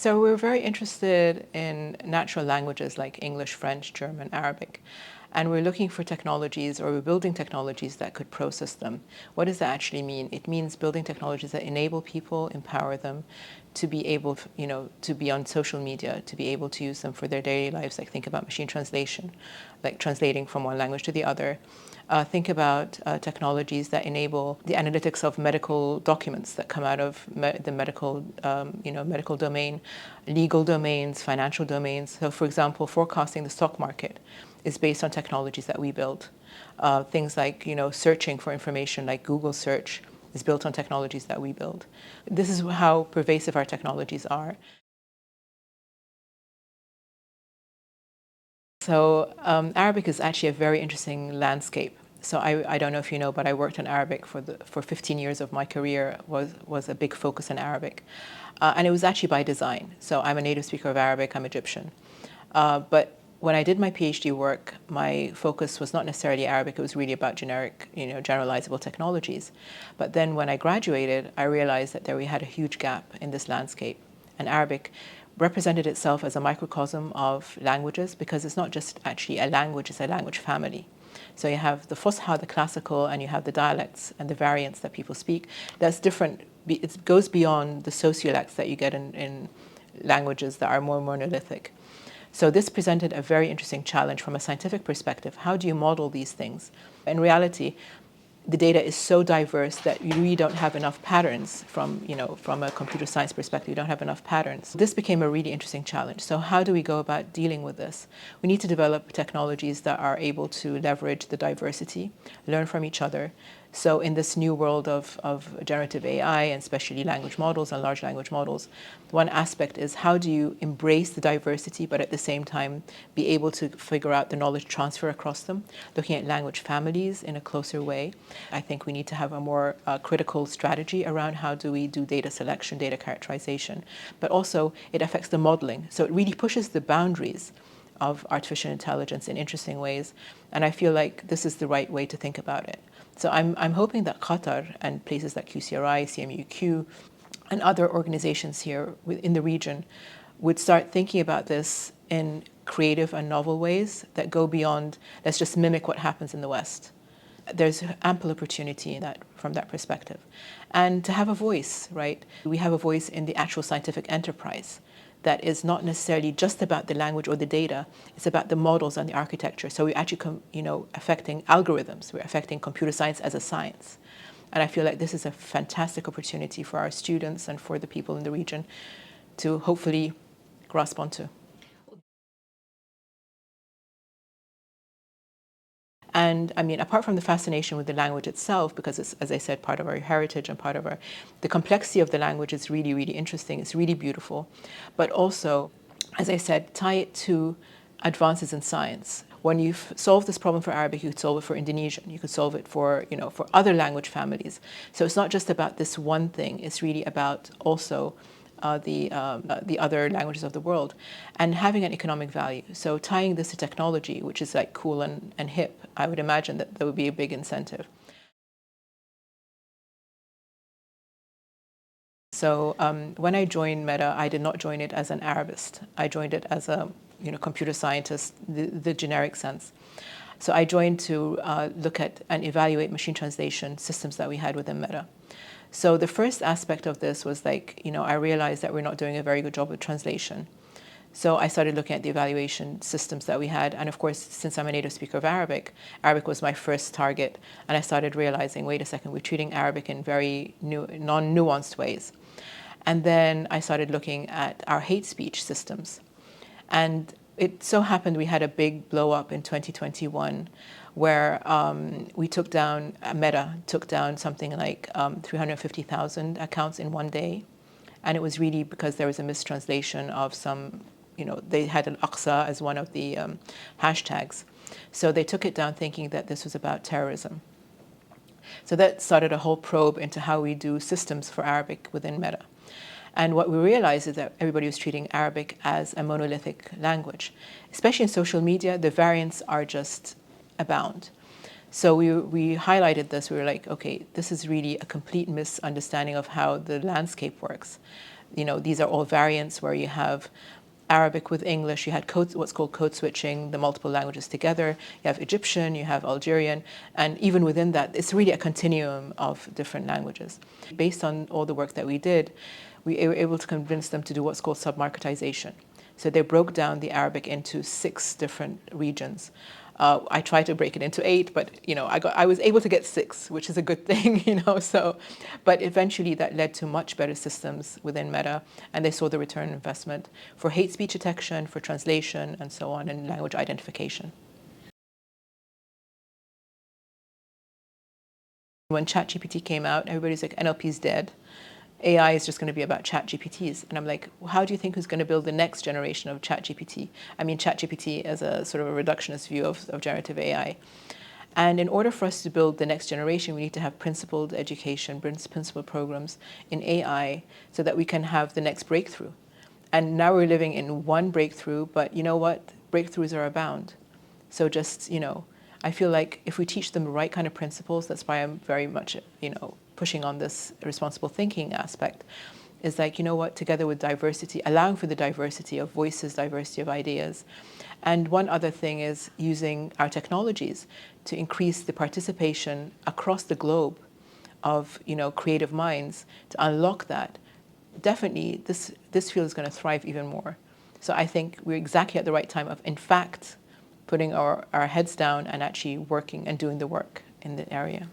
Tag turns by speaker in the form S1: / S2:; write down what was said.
S1: So we're very interested in natural languages like English, French, German, Arabic. And we're looking for technologies, or we're building technologies that could process them. What does that actually mean? It means building technologies that enable people, empower them to be able, to be on social media, to be able to use them for their daily lives. Like think about machine translation, like translating from one language to the other. Think about technologies that enable the analytics of medical documents that come out of the medical domain, legal domains, financial domains. So, for example, forecasting the stock market is based on technologies that we build. Things like searching for information, like Google search, is built on technologies that we build. This is how pervasive our technologies are. So Arabic is actually a very interesting landscape. So I don't know if you know, but I worked in Arabic for 15 years of my career, was a big focus in Arabic. And it was actually by design. So I'm a native speaker of Arabic, I'm Egyptian. But when I did my PhD work, my focus was not necessarily Arabic, it was really about generic, generalizable technologies. But then when I graduated, I realized that we had a huge gap in this landscape. And Arabic represented itself as a microcosm of languages, because it's not just actually a language, it's a language family. So you have the Fusha, the classical, and you have the dialects and the variants that people speak. That's different. It goes beyond the sociolects that you get in languages that are more monolithic. So this presented a very interesting challenge from a scientific perspective. How do you model these things? In reality, the data is so diverse that you really don't have enough patterns from a computer science perspective, you don't have enough patterns. This became a really interesting challenge. So how do we go about dealing with this? We need to develop technologies that are able to leverage the diversity, learn from each other. So in this new world of generative AI, and especially language models and large language models, one aspect is how do you embrace the diversity, but at the same time be able to figure out the knowledge transfer across them, looking at language families in a closer way. I think we need to have a more critical strategy around how do we do data selection, data characterization, but also it affects the modeling. So it really pushes the boundaries of artificial intelligence in interesting ways. And I feel like this is the right way to think about it. So I'm hoping that Qatar and places like QCRI, CMUQ, and other organizations here in the region would start thinking about this in creative and novel ways that go beyond, let's just mimic what happens in the West. There's ample opportunity in that, from that perspective. And to have a voice, right? We have a voice in the actual scientific enterprise that is not necessarily just about the language or the data, it's about the models and the architecture. So we're actually affecting algorithms, we're affecting computer science as a science. And I feel like this is a fantastic opportunity for our students and for the people in the region to hopefully grasp onto. And I mean, apart from the fascination with the language itself, because it's, as I said, part of our heritage and part of the complexity of the language is really, really interesting. It's really beautiful. But also, as I said, tie it to advances in science. When you've solved this problem for Arabic, you could solve it for Indonesian. You could solve it for, for other language families. So it's not just about this one thing. It's really about also the other languages of the world, and having an economic value. So tying this to technology, which is like cool and hip, I would imagine that would be a big incentive. So when I joined Meta, I did not join it as an Arabist. I joined it as a computer scientist, the generic sense. So I joined to look at and evaluate machine translation systems that we had within Meta. So the first aspect of this was like, I realized that we're not doing a very good job with translation. So I started looking at the evaluation systems that we had. And of course, since I'm a native speaker of Arabic, Arabic was my first target. And I started realizing, wait a second, we're treating Arabic in very non-nuanced ways. And then I started looking at our hate speech systems. And it so happened we had a big blow up in 2021 where we took down, Meta took down something like 350,000 accounts in one day. And it was really because there was a mistranslation of some, they had Al-Aqsa as one of the hashtags. So they took it down thinking that this was about terrorism. So that started a whole probe into how we do systems for Arabic within Meta. And what we realized is that everybody was treating Arabic as a monolithic language. Especially in social media, the variants are just abound. So we highlighted this. We were like, okay, this is really a complete misunderstanding of how the landscape works. These are all variants where you have Arabic with English, you had what's called code switching, the multiple languages together. You have Egyptian, you have Algerian, and even within that, it's really a continuum of different languages. Based on all the work that we did, we were able to convince them to do what's called submarketization. So they broke down the Arabic into 6 different regions. I tried to break it into 8, but I was able to get 6, which is a good thing, So, but eventually that led to much better systems within Meta, and they saw the return on investment for hate speech detection, for translation, and so on, and language identification. When ChatGPT came out, everybody's like, NLP is dead. AI is just going to be about ChatGPTs. And I'm like, well, how do you think who's going to build the next generation of ChatGPT? I mean, ChatGPT as a sort of a reductionist view of generative AI. And in order for us to build the next generation, we need to have principled education, principled programs in AI so that we can have the next breakthrough. And now we're living in one breakthrough, but you know what? Breakthroughs are abound. So just, I feel like if we teach them the right kind of principles, that's why I'm very much, pushing on this responsible thinking aspect, is like, together with diversity, allowing for the diversity of voices, diversity of ideas. And one other thing is using our technologies to increase the participation across the globe of, creative minds to unlock that. Definitely, this field is going to thrive even more. So I think we're exactly at the right time of, in fact, putting our heads down and actually working and doing the work in the area.